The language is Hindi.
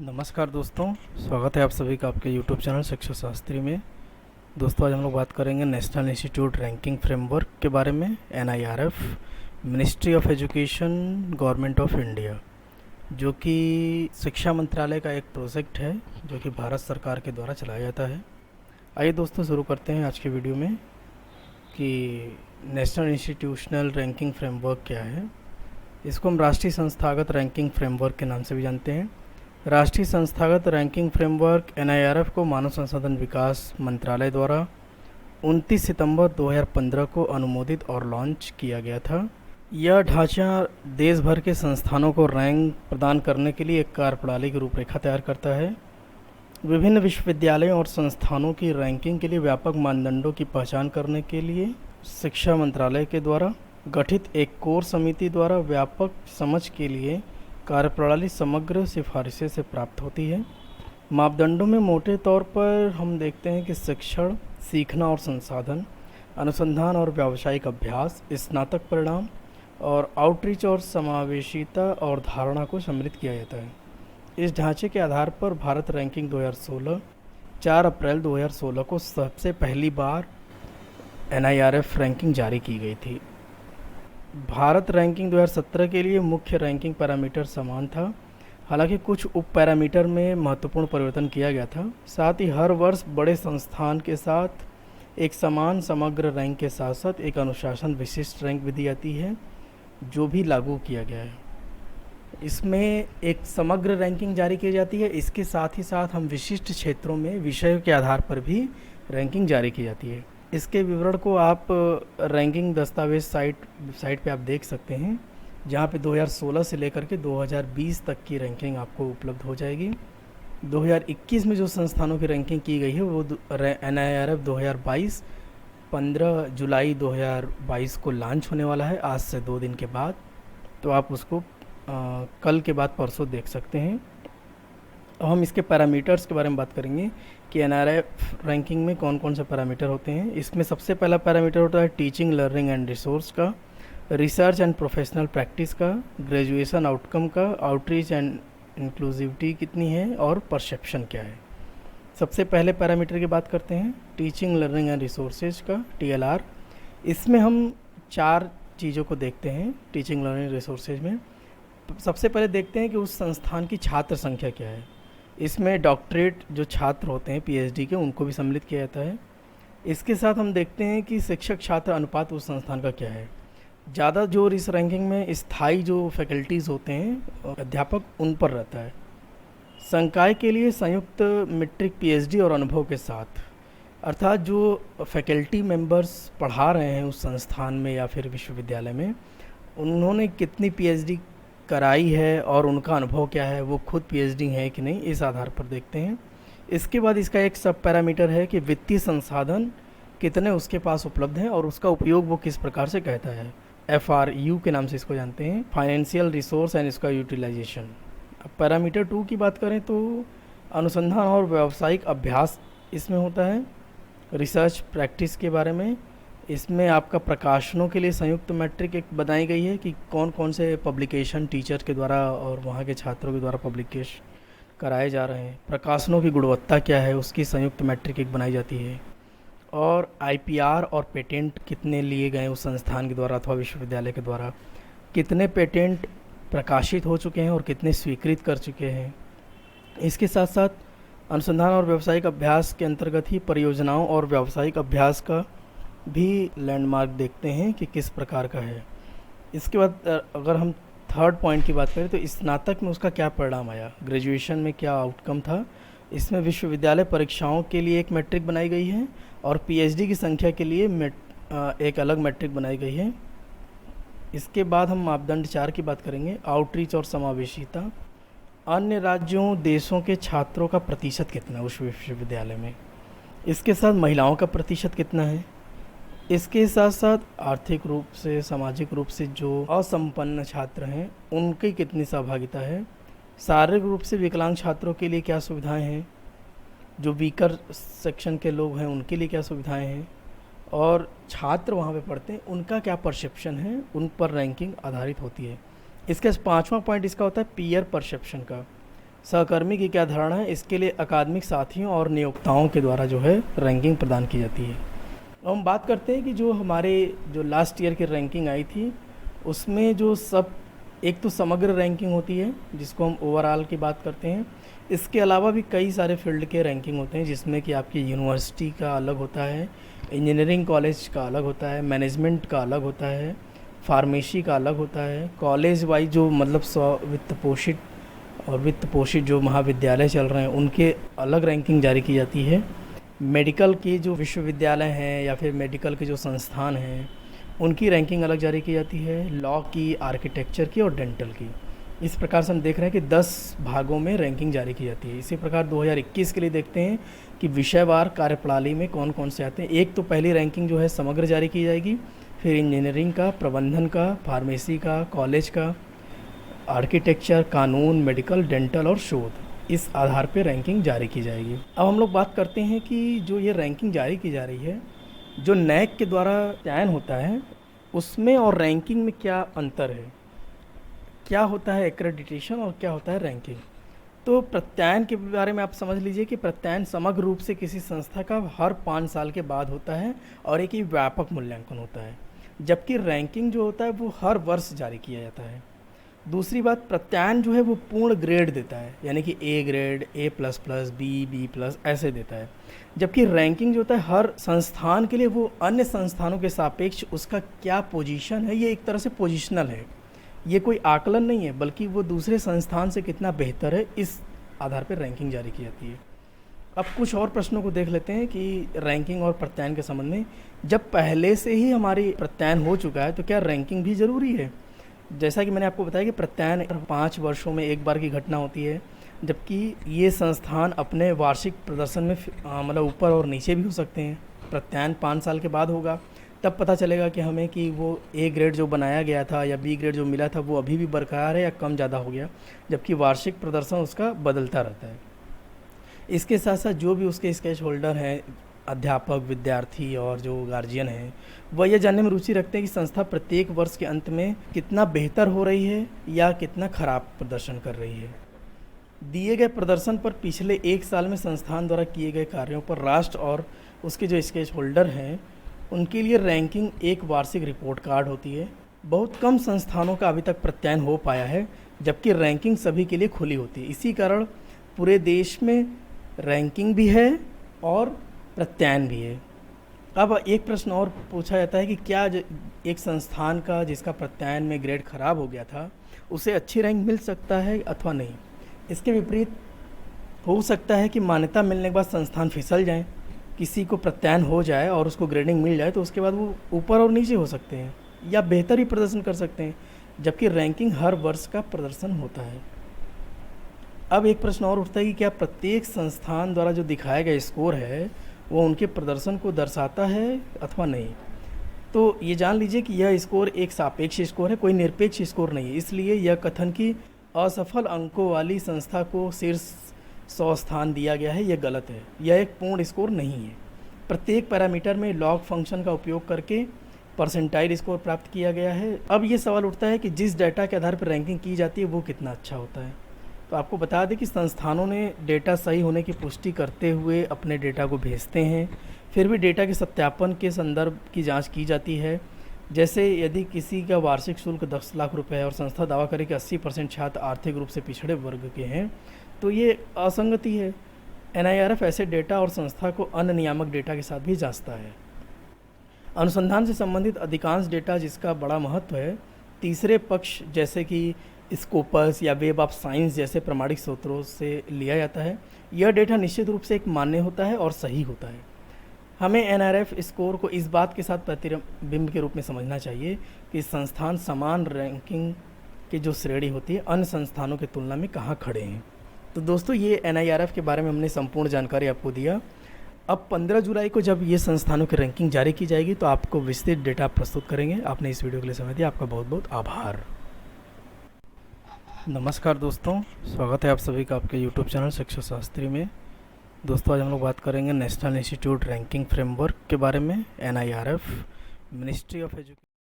नमस्कार दोस्तों, स्वागत है आप सभी का आपके यूट्यूब चैनल शिक्षा शास्त्री में। दोस्तों, आज हम लोग बात करेंगे नेशनल इंस्टीट्यूट रैंकिंग फ्रेमवर्क के बारे में। NIRF, ministry of education, government of India, जो कि शिक्षा मंत्रालय का एक प्रोजेक्ट है जो कि भारत सरकार के द्वारा चलाया जाता है। आइए दोस्तों, शुरू करते हैं आज की वीडियो में कि नेशनल इंस्टीट्यूशनल रैंकिंग फ्रेमवर्क क्या है। इसको हम राष्ट्रीय संस्थागत रैंकिंग फ्रेमवर्क के नाम से भी जानते हैं। राष्ट्रीय संस्थागत रैंकिंग फ्रेमवर्क NIRF को मानव संसाधन विकास मंत्रालय द्वारा 29 सितंबर 2015 को अनुमोदित और लॉन्च किया गया था। यह ढांचा देश भर के संस्थानों को रैंक प्रदान करने के लिए एक कार्यप्रणाली की रूपरेखा तैयार करता है। विभिन्न विश्वविद्यालयों और संस्थानों की रैंकिंग के लिए व्यापक मानदंडों की पहचान करने के लिए शिक्षा मंत्रालय के द्वारा गठित एक कोर समिति द्वारा व्यापक समझ के लिए कार्यप्रणाली समग्र सिफारिशें से प्राप्त होती है। मापदंडों में मोटे तौर पर हम देखते हैं कि शिक्षण, सीखना और संसाधन, अनुसंधान और व्यावसायिक अभ्यास, स्नातक परिणाम और आउटरीच और समावेशिता और धारणा को सम्मिलित किया जाता है। इस ढांचे के आधार पर भारत रैंकिंग 2016 4 अप्रैल 2016 को सबसे पहली बार NIRF रैंकिंग जारी की गई थी। भारत रैंकिंग 2017 के लिए मुख्य रैंकिंग पैरामीटर समान था, हालांकि कुछ उप पैरामीटर में महत्वपूर्ण परिवर्तन किया गया था। साथ ही हर वर्ष बड़े संस्थान के साथ एक समान समग्र रैंक के साथ साथ एक अनुशासन विशिष्ट रैंक भी दी जाती है, जो भी लागू किया गया है। इसमें एक समग्र रैंकिंग जारी की जाती है। इसके साथ ही साथ हम विशिष्ट क्षेत्रों में विषयों के आधार पर भी रैंकिंग जारी की जाती है। इसके विवरण को आप रैंकिंग दस्तावेज साइट पे आप देख सकते हैं, जहाँ पे 2016 से लेकर के 2020 तक की रैंकिंग आपको उपलब्ध हो जाएगी। 2021 में जो संस्थानों की रैंकिंग की गई है वो NIRF 2022 15 जुलाई 2022 को लॉन्च होने वाला है, आज से 2 दिन के बाद। तो आप उसको कल के बाद परसों देख सकते हैं। अब हम इसके पैरामीटर्स के बारे में बात करेंगे कि NIRF रैंकिंग में कौन कौन से पैरामीटर होते हैं। इसमें सबसे पहला पैरामीटर होता है टीचिंग, लर्निंग एंड रिसोर्स का, रिसर्च एंड प्रोफेशनल प्रैक्टिस का, ग्रेजुएशन आउटकम का, आउटरीच एंड इंक्लूसिविटी कितनी है और परसेप्शन क्या है। सबसे पहले पैरामीटर की बात करते हैं, टीचिंग, लर्निंग एंड रिसोर्सेज का, TLR। इसमें हम 4 चीज़ों को देखते हैं टीचिंग, लर्निंग, रिसोर्सेज में। सबसे पहले देखते हैं कि उस संस्थान की छात्र संख्या क्या है। इसमें डॉक्टरेट जो छात्र होते हैं PhD के, उनको भी सम्मिलित किया जाता है। इसके साथ हम देखते हैं कि शिक्षक छात्र अनुपात उस संस्थान का क्या है। ज़्यादा जोर इस रैंकिंग में स्थायी जो फैकल्टीज़ होते हैं, अध्यापक, उन पर रहता है। संकाय के लिए संयुक्त मैट्रिक PhD और अनुभव के साथ, अर्थात जो फैकल्टी मेंबर्स पढ़ा रहे हैं उस संस्थान में या फिर विश्वविद्यालय में, उन्होंने कितनी PhD कराई है और उनका अनुभव क्या है, वो खुद PhD है कि नहीं, इस आधार पर देखते हैं। इसके बाद इसका एक सब पैरामीटर है कि वित्तीय संसाधन कितने उसके पास उपलब्ध हैं और उसका उपयोग वो किस प्रकार से कहता है। FRU के नाम से इसको जानते हैं, फाइनेंशियल रिसोर्स एंड इसका यूटिलाइजेशन। अब पैरामीटर 2 की बात करें तो अनुसंधान और व्यावसायिक अभ्यास इसमें होता है। रिसर्च प्रैक्टिस के बारे में, इसमें आपका प्रकाशनों के लिए संयुक्त मैट्रिक एक बनाई गई है कि कौन कौन से पब्लिकेशन टीचर के द्वारा और वहाँ के छात्रों के द्वारा पब्लिकेशन कराए जा रहे हैं। प्रकाशनों की गुणवत्ता क्या है, उसकी संयुक्त मैट्रिक एक बनाई जाती है। और IPR और पेटेंट कितने लिए गए उस संस्थान के द्वारा अथवा विश्वविद्यालय के द्वारा, कितने पेटेंट प्रकाशित हो चुके हैं और कितने स्वीकृत कर चुके हैं। इसके साथ साथ अनुसंधान और व्यावसायिक अभ्यास के अंतर्गत ही परियोजनाओं और व्यावसायिक अभ्यास का भी लैंडमार्क देखते हैं कि किस प्रकार का है। इसके बाद अगर हम थर्ड पॉइंट की बात करें तो स्नातक में उसका क्या परिणाम आया, ग्रेजुएशन में क्या आउटकम था। इसमें विश्वविद्यालय परीक्षाओं के लिए एक मैट्रिक बनाई गई है और PhD की संख्या के लिए एक अलग मैट्रिक बनाई गई है। इसके बाद हम मापदंड 4 की बात करेंगे, आउटरीच और समावेशिता। अन्य राज्यों, देशों के छात्रों का प्रतिशत कितना है उस विश्वविद्यालय में। इसके साथ महिलाओं का प्रतिशत कितना है। इसके साथ साथ आर्थिक रूप से, सामाजिक रूप से जो असंपन्न छात्र हैं उनकी कितनी सहभागिता है। शारीरिक रूप से विकलांग छात्रों के लिए क्या सुविधाएं हैं, जो वीकर सेक्शन के लोग हैं उनके लिए क्या सुविधाएं हैं, और छात्र वहाँ पे पढ़ते हैं उनका क्या परसेप्शन है, उन पर रैंकिंग आधारित होती है। इसके 5वां पॉइंट इसका होता है पीयर परसेप्शन का। सहकर्मी की क्या धारणा है, इसके लिए अकादमिक साथियों और नियोक्ताओं के द्वारा जो है रैंकिंग प्रदान की जाती है। अब हम बात करते हैं कि जो हमारे जो लास्ट ईयर की रैंकिंग आई थी उसमें जो सब एक तो समग्र रैंकिंग होती है जिसको हम ओवरऑल की बात करते हैं। इसके अलावा भी कई सारे फील्ड के रैंकिंग होते हैं जिसमें कि आपकी यूनिवर्सिटी का अलग होता है, इंजीनियरिंग कॉलेज का अलग होता है, मैनेजमेंट का अलग होता है, फार्मेसी का अलग होता है, कॉलेज वाइज जो मतलब वित्त पोषित और वित्त पोषित जो महाविद्यालय चल रहे हैं उनके अलग रैंकिंग जारी की जाती है। मेडिकल की जो विश्वविद्यालय हैं या फिर मेडिकल के जो संस्थान हैं उनकी रैंकिंग अलग जारी की जाती है, लॉ की, आर्किटेक्चर की और डेंटल की। इस प्रकार से हम देख रहे हैं कि 10 भागों में रैंकिंग जारी की जाती है। इसी प्रकार 2021 के लिए देखते हैं कि विषयवार कार्यप्रणाली में कौन कौन से आते हैं। एक तो पहली रैंकिंग जो है समग्र जारी की जाएगी, फिर इंजीनियरिंग का, प्रबंधन का, फार्मेसी का, कॉलेज का, आर्किटेक्चर, कानून, मेडिकल, डेंटल और शोध, इस आधार पर रैंकिंग जारी की जाएगी। अब हम लोग बात करते हैं कि जो ये रैंकिंग जारी की जा रही है, जो नैक के द्वारा चयन होता है उसमें और रैंकिंग में क्या अंतर है, क्या होता है एक्रेडिटेशन और क्या होता है रैंकिंग। तो प्रत्यायन के बारे में आप समझ लीजिए कि प्रत्यायन समग्र रूप से किसी संस्था का हर 5 साल के बाद होता है और एक ही व्यापक मूल्यांकन होता है, जबकि रैंकिंग जो होता है वो हर वर्ष जारी किया जाता है। दूसरी बात, प्रत्यायन जो है वो पूर्ण ग्रेड देता है, यानी कि ए ग्रेड, A++, B++ ऐसे देता है, जबकि रैंकिंग जो होता है हर संस्थान के लिए वो अन्य संस्थानों के सापेक्ष उसका क्या पोजीशन है, ये एक तरह से पोजीशनल है। ये कोई आकलन नहीं है बल्कि वो दूसरे संस्थान से कितना बेहतर है, इस आधार पर रैंकिंग जारी की जाती है। अब कुछ और प्रश्नों को देख लेते हैं कि रैंकिंग और प्रत्यायन के संबंध में। जब पहले से ही हमारी प्रत्यायन हो चुका है तो क्या रैंकिंग भी ज़रूरी है? जैसा कि मैंने आपको बताया कि प्रत्यायन 5 वर्षों में एक बार की घटना होती है, जबकि ये संस्थान अपने वार्षिक प्रदर्शन में मतलब ऊपर और नीचे भी हो सकते हैं। प्रत्यायन 5 साल के बाद होगा, तब पता चलेगा कि हमें कि वो ए ग्रेड जो बनाया गया था या बी ग्रेड जो मिला था वो अभी भी बरकरार है या कम ज़्यादा हो गया, जबकि वार्षिक प्रदर्शन उसका बदलता रहता है। इसके साथ साथ जो भी उसके स्टेक होल्डर हैं, अध्यापक, विद्यार्थी और जो गार्जियन हैं, वह यह जानने में रुचि रखते हैं कि संस्था प्रत्येक वर्ष के अंत में कितना बेहतर हो रही है या कितना खराब प्रदर्शन कर रही है। दिए गए प्रदर्शन पर पिछले 1 साल में संस्थान द्वारा किए गए कार्यों पर राष्ट्र और उसके जो स्टेक होल्डर हैं उनके लिए रैंकिंग एक वार्षिक रिपोर्ट कार्ड होती है। बहुत कम संस्थानों का अभी तक प्रत्यायन हो पाया है, जबकि रैंकिंग सभी के लिए खुली होती है। इसी कारण पूरे देश में रैंकिंग भी है और प्रत्यायन भी है। अब एक प्रश्न और पूछा जाता है कि क्या एक संस्थान का जिसका प्रत्यायन में ग्रेड खराब हो गया था उसे अच्छी रैंक मिल सकता है अथवा नहीं। इसके विपरीत हो सकता है कि मान्यता मिलने के बाद संस्थान फिसल जाए, किसी को प्रत्यायन हो जाए और उसको ग्रेडिंग मिल जाए तो उसके बाद वो ऊपर और नीचे हो सकते हैं या बेहतर ही प्रदर्शन कर सकते हैं, जबकि रैंकिंग हर वर्ष का प्रदर्शन होता है। अब एक प्रश्न और उठता है कि क्या प्रत्येक संस्थान द्वारा जो दिखाया गया स्कोर है वो उनके प्रदर्शन को दर्शाता है अथवा नहीं। तो ये जान लीजिए कि यह स्कोर एक सापेक्ष स्कोर है, कोई निरपेक्ष स्कोर नहीं है। इसलिए यह कथन कि असफल अंकों वाली संस्था को शीर्ष 100 स्थान दिया गया है, यह गलत है। यह एक पूर्ण स्कोर नहीं है। प्रत्येक पैरामीटर में लॉग फंक्शन का उपयोग करके परसेंटाइल स्कोर प्राप्त किया गया है। अब ये सवाल उठता है कि जिस डाटा के आधार पर रैंकिंग की जाती है वो कितना अच्छा होता है। तो आपको बता दें कि संस्थानों ने डेटा सही होने की पुष्टि करते हुए अपने डेटा को भेजते हैं, फिर भी डेटा के सत्यापन के संदर्भ की जांच की जाती है। जैसे यदि किसी का वार्षिक शुल्क 10 लाख रुपए है और संस्था दावा करे कि 80% छात्र आर्थिक रूप से पिछड़े वर्ग के हैं, तो ये असंगति है। NIRF ऐसे डेटा और संस्था को अन्य नियामक डेटा के साथ भी जांचता है। अनुसंधान से संबंधित अधिकांश डेटा जिसका बड़ा महत्व है, तीसरे पक्ष जैसे कि स्कोपस या वेब ऑफ साइंस जैसे प्रमाणिक स्रोतों से लिया जाता है। यह डेटा निश्चित रूप से एक मान्य होता है और सही होता है। हमें NIRF स्कोर को इस बात के साथ प्रतिबिंब के रूप में समझना चाहिए कि संस्थान समान रैंकिंग की जो श्रेणी होती है अन्य संस्थानों की तुलना में कहाँ खड़े हैं। तो दोस्तों, ये NIRF के बारे में हमने संपूर्ण जानकारी आपको दिया। अब 15 जुलाई को जब ये संस्थानों की रैंकिंग जारी की जाएगी तो आपको विस्तृत डेटा प्रस्तुत करेंगे। आपने इस वीडियो के लिए समय दिया, आपका बहुत बहुत आभार। नमस्कार दोस्तों, स्वागत है आप सभी का आपके YouTube चैनल शिक्षा शास्त्री में। दोस्तों, आज हम लोग बात करेंगे नेशनल इंस्टीट्यूट रैंकिंग फ्रेमवर्क के बारे में, NIRF, मिनिस्ट्री ऑफ एजुकेशन।